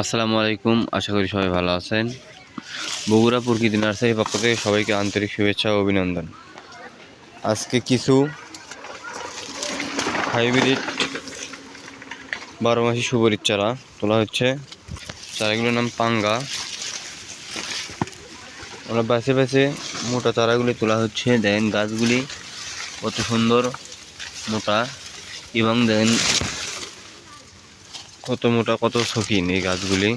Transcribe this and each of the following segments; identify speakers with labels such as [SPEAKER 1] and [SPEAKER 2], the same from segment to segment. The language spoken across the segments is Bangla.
[SPEAKER 1] আসসালামু আলাইকুম, আশা করি সবাই ভালো আছেন। বগুড়া প্রকৃতি নার্সারির পক্ষ থেকে সবাইকে আন্তরিক শুভেচ্ছা ও অভিনন্দন। আজকে কিছু হাইব্রিড 12 মাসি সুপারির চারা তোলা হচ্ছে। চারাগুলোর নাম পাঙ্গা। আমরা বাছে বাছে মোটা চারাগুলি তোলা হচ্ছে। দেখেন গাছগুলি কত সুন্দর মোটা, এবং দেখেন কত মোটা, কত শৌখিন এই গাছগুলি।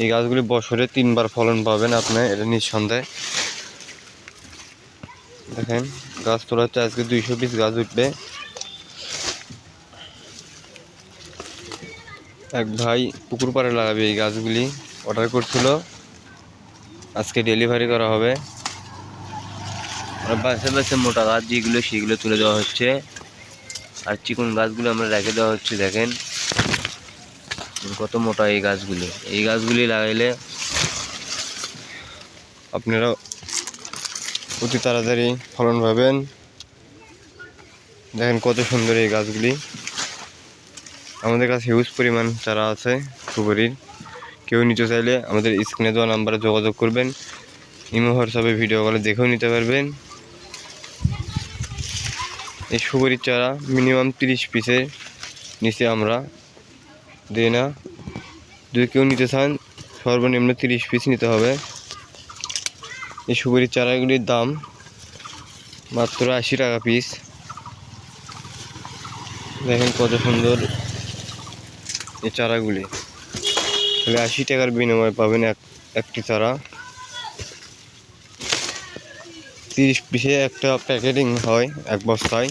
[SPEAKER 1] এই গাছগুলি বছরে 3 বার ফলন পাবেন আপনি, এটা নিঃসন্দেহে। দেখেন গাছ তোলা হচ্ছে, আজকে 200 পিস গাছ উঠবে। এক ভাই পুকুর পাড়ে লাগাবে এই গাছগুলি, অর্ডার করছিল, আজকে ডেলিভারি করা হবে। বাসে বাসে মোটা গাছ যেগুলো সেগুলো তুলে দেওয়া হচ্ছে, আর চিকন গাছগুলো আমরা রেখে দেওয়া হচ্ছে। দেখেন কত মোটা এই গাছগুলি। এই গাছগুলি লাগাইলে আপনারা অতি তাড়াতাড়ি ফলন পাবেন। দেখেন কত সুন্দর এই গাছগুলি। আমাদের কাছে হিউজ পরিমাণ চারা আছে সুপারির। কেউ নিতে চাইলে আমাদের স্ক্রিনে দেওয়া নাম্বারে যোগাযোগ করবেন। ইমো হোয়াটসঅ্যাপে ভিডিও কলে দেখেও নিতে পারবেন। এই সুপারির চারা মিনিমাম 30 পিসের নিচে আমরা দিই না। যদি কেউ নিতে চান সর্বনিম্ন 30 পিস নিতে হবে। এই সুপারির চারাগুলির দাম মাত্র 80 টাকা পিস। দেখেন কত সুন্দর এই চারাগুলি। তাহলে 80 টাকার বিনিময়ে পাবেন একটি চারা। 30 পিসে একটা প্যাকেটিং হয় এক বস্তায়,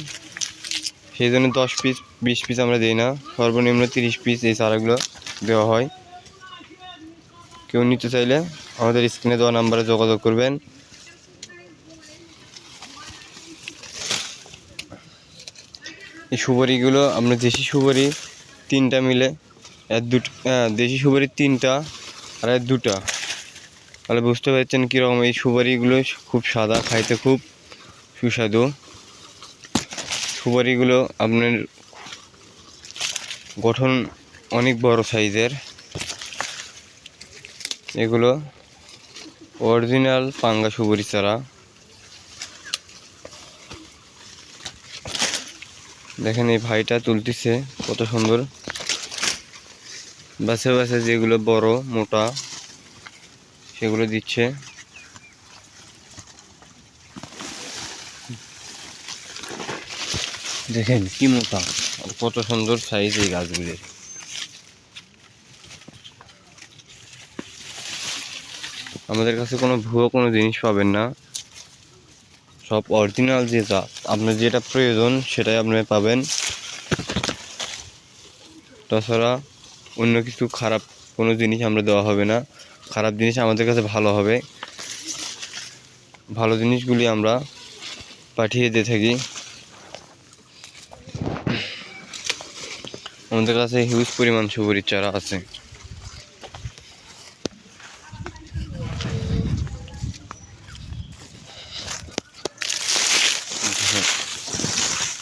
[SPEAKER 1] সেই জন্য 10 পিস 20 পিস আমরা দিই না, সর্বনিম্ন 30 পিস এই চারাগুলো দেওয়া হয়। কেউ নিতে চাইলে আমাদের স্ক্রিনে দেওয়া নাম্বারে যোগাযোগ করবেন। এই সুপারিগুলো আমরা দেশি সুপারি 3টা মিলে, দেশি সুপারি 3টা আর 2টা, তাহলে বুঝতে পারছেন কীরকম। এই সুপারিগুলো খুব সাদা, খাইতে খুব সুস্বাদু। সুপারিগুলো আপনার গঠন অনেক বড় সাইজের। এগুলো অরিজিনাল পাঙ্গা সুপারি চারা। দেখেন এই ভাইটা তুলতেছে কত সুন্দর। বাছে বাছে যেগুলো বড় মোটা সেগুলো দিচ্ছে। দেখেন কি মোটা আর কত সুন্দর সাইজ এই গাছগুলির। আমাদের কাছে কোনো ভুয়ো কোনো জিনিস পাবেন না, সব অরিজিনাল। যে জাত আপনার যেটা প্রয়োজন সেটাই আপনি পাবেন। তাছাড়া অন্য কিছু খারাপ কোনো জিনিস আমরা দেওয়া হবে না। খারাপ জিনিস আমাদের কাছে ভালো হবে, ভালো জিনিসগুলি আমরা পাঠিয়ে দিয়ে থাকি। আমাদের কাছে হিউজ পরিমাণ সুপারির চারা আছে।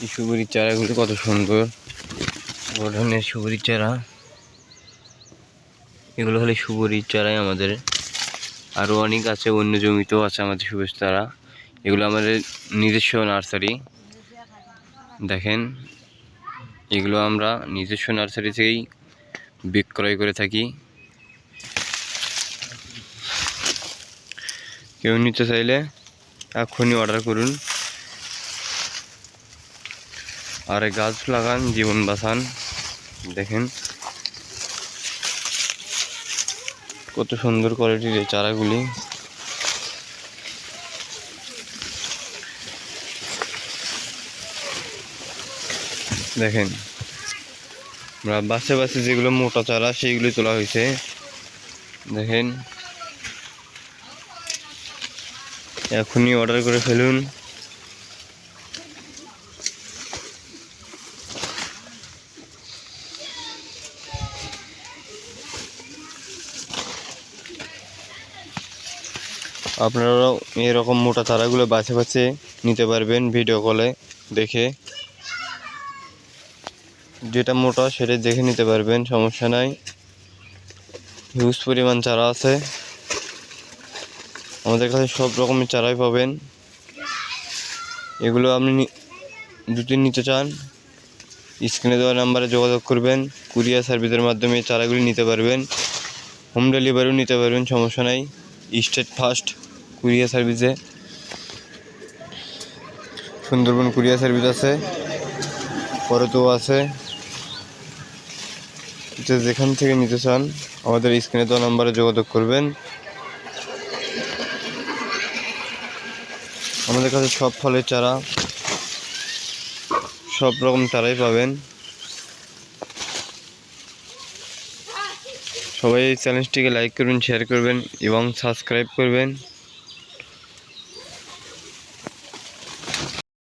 [SPEAKER 1] এই সুপারির চারাগুলি কত সুন্দর গঠনের সুপারির চারা। এগুলো হলে সুপারির চারাই আমাদের। আরও অনেক আছে, অন্য জমিতেও আছে আমাদের সুপারির চারা। এগুলো আমাদের নিজস্ব নার্সারি। দেখেন এগুলো আমরা নিজস্ব নার্সারি থেকেই বিক্রয় করে থাকি। কেউ নিতে চাইলে এখনই অর্ডার করুন। আর গাছ লাগান, জীবন বাঁচান। দেখেন কত সুন্দর কোয়ালিটির এই চারাগুলি। দেখেন আমরা বাসে বাসে যেগুলো মোটা চারা সেইগুলি তোলা হয়েছে। দেখেন এখনই অর্ডার করে ফেলুন। আপনারাও এরকম মোটা চারাগুলো বাছে বাছে নিতে পারবেন ভিডিও কলে দেখে। যেটা মোটা সেটা দেখে নিতে পারবেন, সমস্যা নাই। হিউজ পরিমাণ চারা আছে, আমাদের কাছে সব রকমের চারাই পাবেন। এগুলো আপনি যদি নিতে চান স্ক্রিনে দেওয়া নাম্বারে যোগাযোগ করবেন, কুরিয়ার সার্ভিসের মাধ্যমে চারাগুলি নিতে পারবেন। হোম ডেলিভারিও নিতে পারবেন, সমস্যা নাই। স্টেট ফার্স্ট কুরিয়ার সার্ভিসে সুন্দরবন কুরিয়ার সার্ভিস আছে, পরতেও আছে। যেখান থেকে নিতে চান আমাদের স্ক্রিনে দেওয়া নাম্বারে যোগাযোগ করবেন। আমাদের কাছে সব ফলের চারা, সব রকম চারাই পাবেন। সবাই এই চ্যানেলটিকে লাইক করবেন, শেয়ার করবেন এবং সাবস্ক্রাইব করবেন।